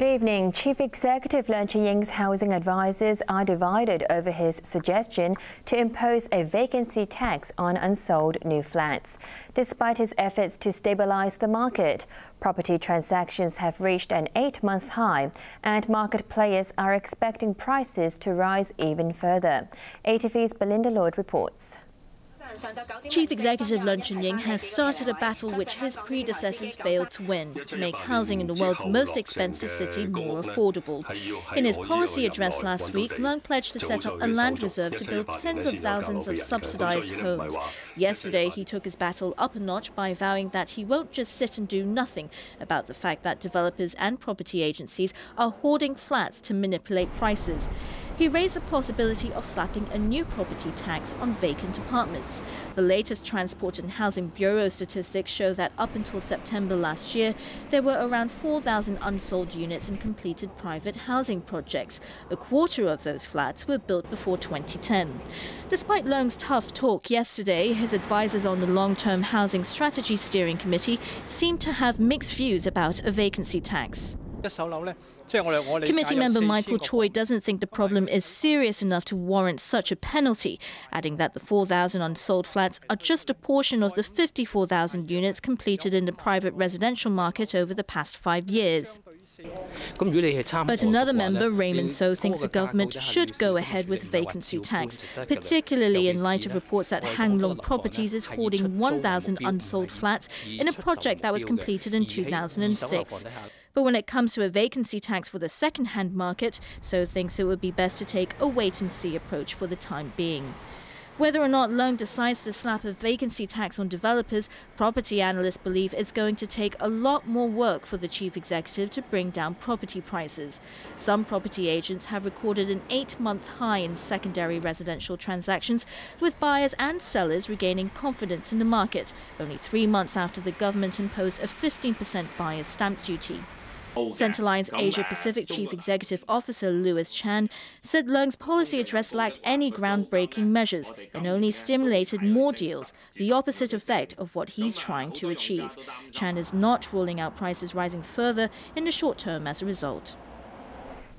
Good evening. Chief Executive Leung Chun-ying's housing advisors are divided over his suggestion to impose a vacancy tax on unsold new flats. Despite his efforts to stabilise the market, property transactions have reached an 8-month high and market players are expecting prices to rise even further. ATV's Belinda Lloyd reports. Chief Executive Leung Chun-ying has started a battle which his predecessors failed to win, to make housing in the world's most expensive city more affordable. In his policy address last week, Leung pledged to set up a land reserve to build tens of thousands of subsidized homes. Yesterday, he took his battle up a notch by vowing that he won't just sit and do nothing about the fact that developers and property agencies are hoarding flats to manipulate prices. He raised the possibility of slapping a new property tax on vacant apartments. The latest Transport and Housing Bureau statistics show that up until September last year, there were around 4,000 unsold units in completed private housing projects. A quarter of those flats were built before 2010. Despite Leung's tough talk yesterday, his advisors on the Long-Term Housing Strategy Steering Committee seemed to have mixed views about a vacancy tax. Committee member Michael Choi doesn't think the problem is serious enough to warrant such a penalty, adding that the 4,000 unsold flats are just a portion of the 54,000 units completed in the private residential market over the past 5 years. But another member, Raymond So, thinks the government should go ahead with vacancy tax, particularly in light of reports that Hang Lung Properties is hoarding 1,000 unsold flats in a project that was completed in 2006. But when it comes to a vacancy tax for the second-hand market, So thinks it would be best to take a wait-and-see approach for the time being. Whether or not Leung decides to slap a vacancy tax on developers, property analysts believe it's going to take a lot more work for the chief executive to bring down property prices. Some property agents have recorded an 8-month high in secondary residential transactions, with buyers and sellers regaining confidence in the market, only 3 months after the government imposed a 15% buyer's stamp duty. Centreline's Asia-Pacific Chief Executive Officer Louis Chan said Leung's policy address lacked any groundbreaking measures and only stimulated more deals, the opposite effect of what he's trying to achieve. Chan is not ruling out prices rising further in the short term as a result.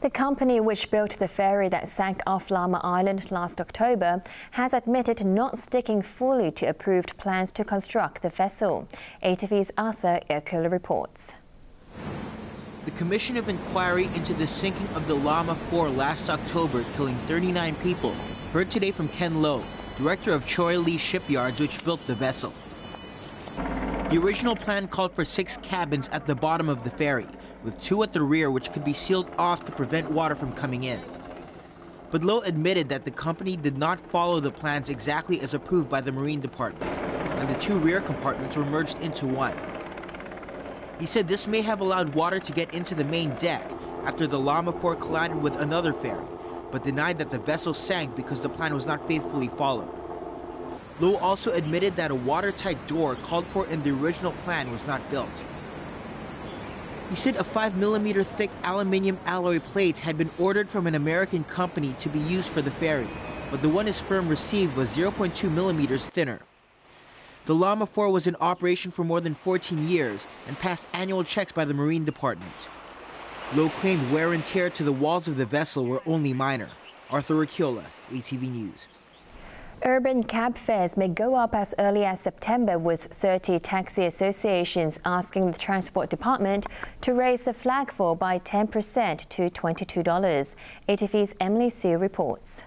The company which built the ferry that sank off Lamma Island last October has admitted not sticking fully to approved plans to construct the vessel. ATV's Arthur Erkula reports. The Commission of Inquiry into the sinking of the Lamma 4 last October, killing 39 people, heard today from Ken Low, director of Choi Lee Shipyards, which built the vessel. The original plan called for 6 cabins at the bottom of the ferry, with 2 at the rear which could be sealed off to prevent water from coming in. But Low admitted that the company did not follow the plans exactly as approved by the Marine Department, and the 2 rear compartments were merged into one. He said this may have allowed water to get into the main deck after the Lamma 4 collided with another ferry, but denied that the vessel sank because the plan was not faithfully followed. Low also admitted that a watertight door called for in the original plan was not built. He said a 5mm thick aluminium alloy plate had been ordered from an American company to be used for the ferry, but the one his firm received was 0.2mm thinner. The Lamma 4 was in operation for more than 14 years and passed annual checks by the Marine Department. Low claimed wear and tear to the walls of the vessel were only minor. Arthur Erkula, ATV News. Urban cab fares may go up as early as September, with 30 taxi associations asking the Transport Department to raise the flagfare by 10% to $22. ATV's Emily Sue reports.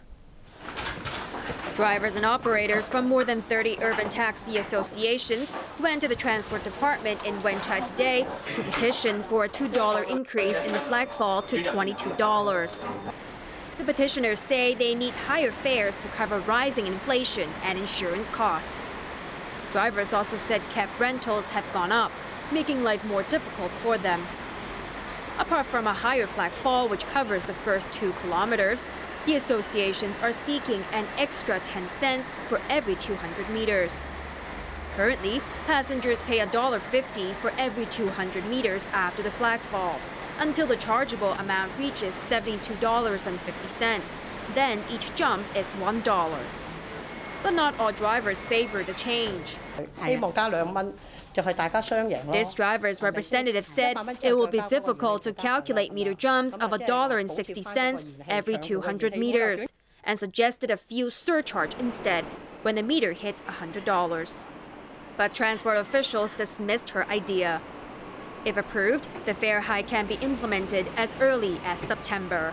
Drivers and operators from more than 30 urban taxi associations went to the Transport Department in Wen Chai today to petition for a $2 increase in the flagfare to $22. The petitioners say they need higher fares to cover rising inflation and insurance costs. Drivers also said cab rentals have gone up, making life more difficult for them. Apart from a higher flagfare, which covers the first 2 kilometers, the associations are seeking an extra 10 cents for every 200 meters. Currently, passengers pay $1.50 for every 200 meters after the flagfare, until the chargeable amount reaches $72.50. Then each jump is $1. But not all drivers favor the change. This driver's representative said it will be difficult to calculate meter jumps of $1.60 every 200 meters and suggested a fuel surcharge instead when the meter hits $100. But transport officials dismissed her idea. If approved, the fare hike can be implemented as early as September.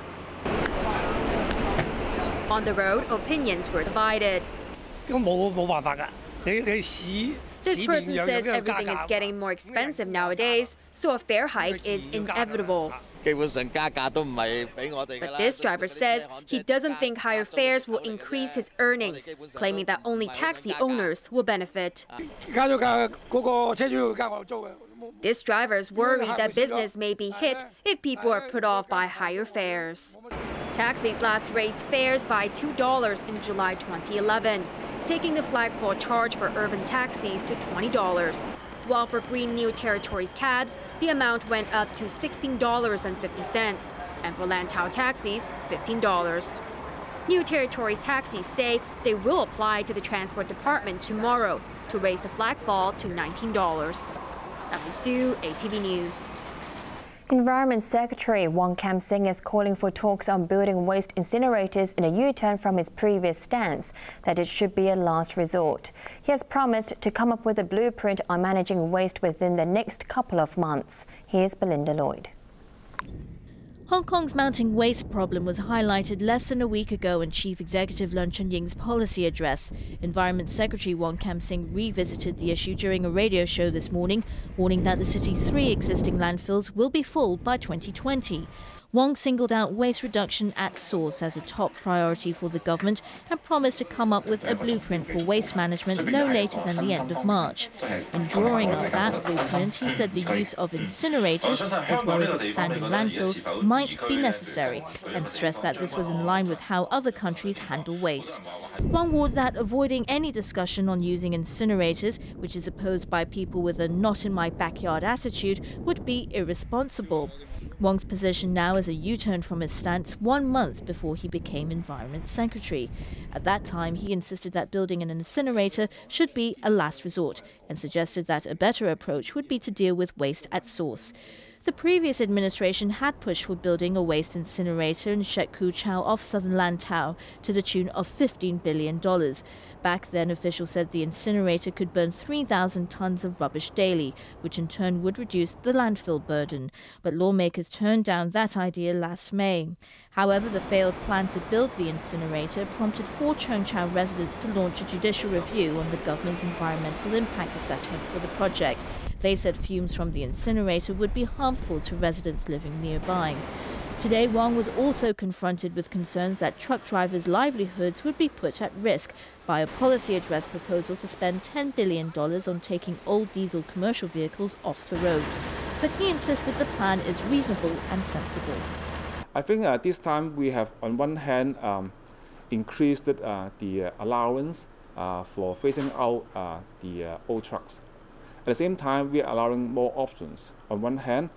On the road, opinions were divided. This person says everything is getting more expensive nowadays, so a fare hike is inevitable. But this driver says he doesn't think higher fares will increase his earnings, claiming that only taxi owners will benefit. This driver is worried that business may be hit if people are put off by higher fares. Taxis last raised fares by $2 in July 2011, taking the flagfall charge for urban taxis to $20. While for Green New Territories cabs, the amount went up to $16.50, and for Lantau taxis, $15. New Territories taxis say they will apply to the Transport Department tomorrow to raise the flagfall to $19. Natalie Su, ATV News. Environment Secretary Wong Kam-sing is calling for talks on building waste incinerators in a U-turn from his previous stance that it should be a last resort. He has promised to come up with a blueprint on managing waste within the next couple of months. Here's Belinda Lloyd. Hong Kong's mounting waste problem was highlighted less than a week ago in Chief Executive Leung Chun-ying's policy address. Environment Secretary Wong Kam-sing revisited the issue during a radio show this morning, warning that the city's 3 existing landfills will be full by 2020. Wong singled out waste reduction at source as a top priority for the government and promised to come up with a blueprint for waste management no later than the end of March. In drawing up that blueprint, he said the use of incinerators as well as expanding landfills might be necessary and stressed that this was in line with how other countries handle waste. Wong warned that avoiding any discussion on using incinerators, which is opposed by people with a not-in-my-backyard attitude, would be irresponsible. Wong's position now is a U-turn from his stance 1 month before he became Environment Secretary. At that time, he insisted that building an incinerator should be a last resort and suggested that a better approach would be to deal with waste at source. The previous administration had pushed for building a waste incinerator in Shek Koo Chau off southern Lantau to the tune of $15 billion. Back then, officials said the incinerator could burn 3,000 tons of rubbish daily, which in turn would reduce the landfill burden. But lawmakers turned down that idea last May. However, the failed plan to build the incinerator prompted 4 Cheung Chau residents to launch a judicial review on the government's environmental impact assessment for the project. They said fumes from the incinerator would be harmful to residents living nearby. Today, Wong was also confronted with concerns that truck drivers' livelihoods would be put at risk by a policy address proposal to spend $10 billion on taking old diesel commercial vehicles off the roads. But he insisted the plan is reasonable and sensible. I think this time we have, on one hand, increased the allowance for phasing out the old trucks. At the same time, we are allowing more options. On one hand,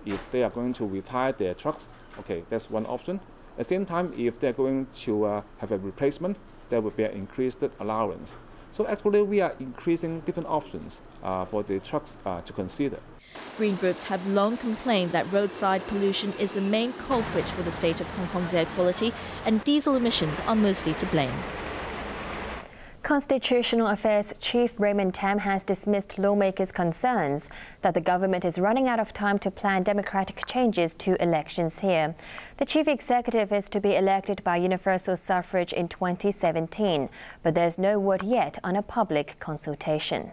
if they are going to retire their trucks, okay, that's one option. At the same time, if they're going to have a replacement, there will be an increased allowance. So actually, we are increasing different options for the trucks to consider. Green groups have long complained that roadside pollution is the main culprit for the state of Hong Kong's air quality, and diesel emissions are mostly to blame. Constitutional Affairs Chief Raymond Tam has dismissed lawmakers' concerns that the government is running out of time to plan democratic changes to elections here. The chief executive is to be elected by universal suffrage in 2017, but there's no word yet on a public consultation.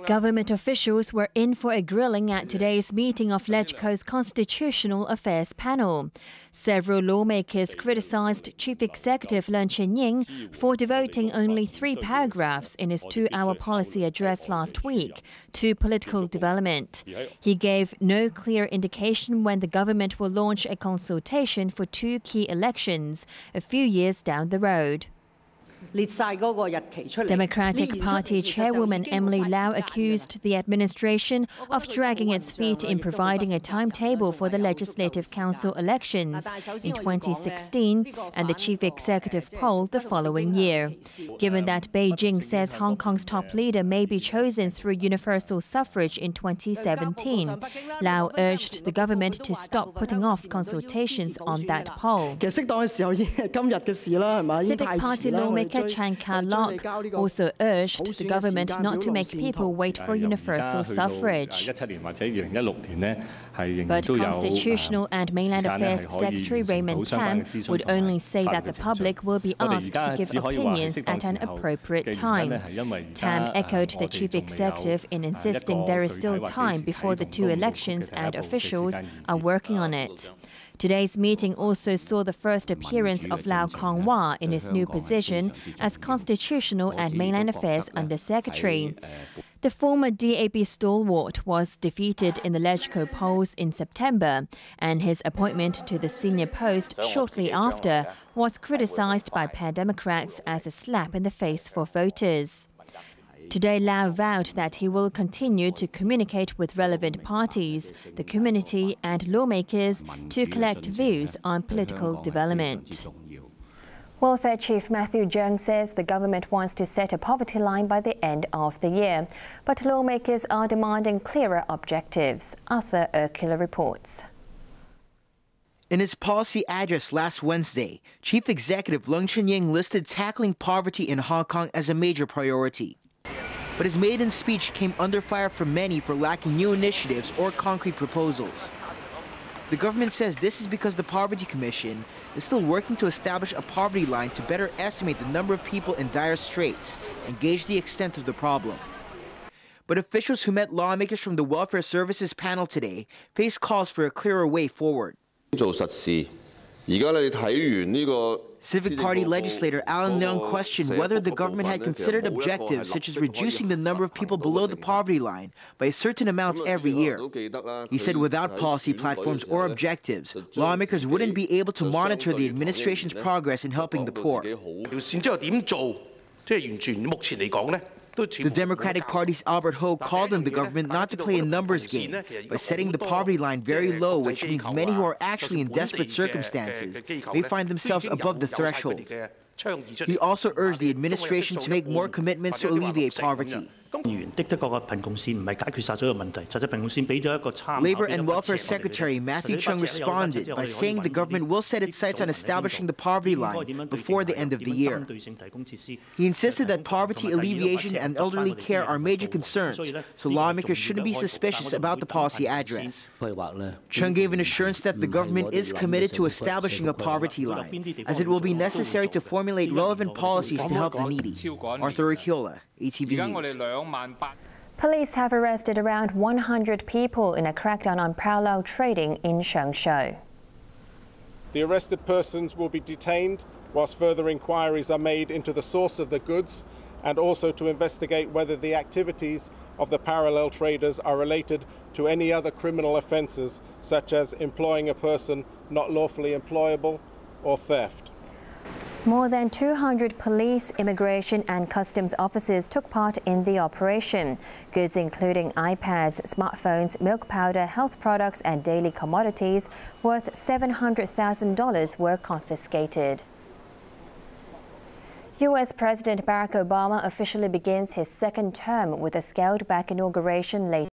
Government officials were in for a grilling at today's meeting of LegCo's Constitutional Affairs panel. Several lawmakers criticized Chief Executive Leung Chun-ying for devoting only 3 paragraphs in his 2-hour policy address last week to political development. He gave no clear indication when the government will launch a consultation for 2 key elections a few years down the road. Democratic Party Chairwoman Emily Lau accused the administration of dragging its feet in providing a timetable for the Legislative Council elections in 2016 and the chief executive poll the following year. Given that Beijing says Hong Kong's top leader may be chosen through universal suffrage in 2017, Lau urged the government to stop putting off consultations on that poll. Civic Party lawmaker Chan Ka-lok also urged the government not to make people wait for universal suffrage. But Constitutional and Mainland Affairs Secretary Raymond Tam would only say that the public will be asked to give opinions at an appropriate time. Tam echoed the chief executive in insisting there is still time before the two elections and officials are working on it. Today's meeting also saw the first appearance of Lau Kong-wah in his new position as Constitutional and Mainland Affairs Under-Secretary. The former DAB stalwart was defeated in the LegCo polls in September, and his appointment to the senior post shortly after was criticized by pan-Democrats as a slap in the face for voters. Today, Lau vowed that he will continue to communicate with relevant parties, the community and lawmakers to collect views on political development. Welfare Chief Matthew Cheung says the government wants to set a poverty line by the end of the year, but lawmakers are demanding clearer objectives. Arthur Urquhart reports. In his policy address last Wednesday, Chief Executive Leung Chun-ying listed tackling poverty in Hong Kong as a major priority. But his maiden speech came under fire from many for lacking new initiatives or concrete proposals. The government says this is because the Poverty Commission is still working to establish a poverty line to better estimate the number of people in dire straits and gauge the extent of the problem. But officials who met lawmakers from the Welfare Services panel today face calls for a clearer way forward. Civic Party legislator Alan Leong questioned whether the government had considered objectives such as reducing the number of people below the poverty line by a certain amount every year. He said without policy platforms or objectives, lawmakers wouldn't be able to monitor the administration's progress in helping the poor. The Democratic Party's Albert Ho called on the government not to play a numbers game by setting the poverty line very low, which means many who are actually in desperate circumstances may find themselves above the threshold. He also urged the administration to make more commitments to alleviate poverty. Labour and Welfare Secretary Matthew Cheung responded by saying the government will set its sights on establishing the poverty line before the end of the year. He insisted that poverty alleviation and elderly care are major concerns, so lawmakers shouldn't be suspicious about the policy address. Cheung gave an assurance that the government is committed to establishing a poverty line, as it will be necessary to formulate relevant policies to help the needy. Arthur Urquhart, ETV News. Police have arrested around 100 people in a crackdown on parallel trading in Shengshu. The arrested persons will be detained whilst further inquiries are made into the source of the goods and also to investigate whether the activities of the parallel traders are related to any other criminal offences such as employing a person not lawfully employable or theft. More than 200 police, immigration and customs officers took part in the operation. Goods including iPads, smartphones, milk powder, health products and daily commodities worth $700,000 were confiscated. U.S. President Barack Obama officially begins his second term with a scaled-back inauguration later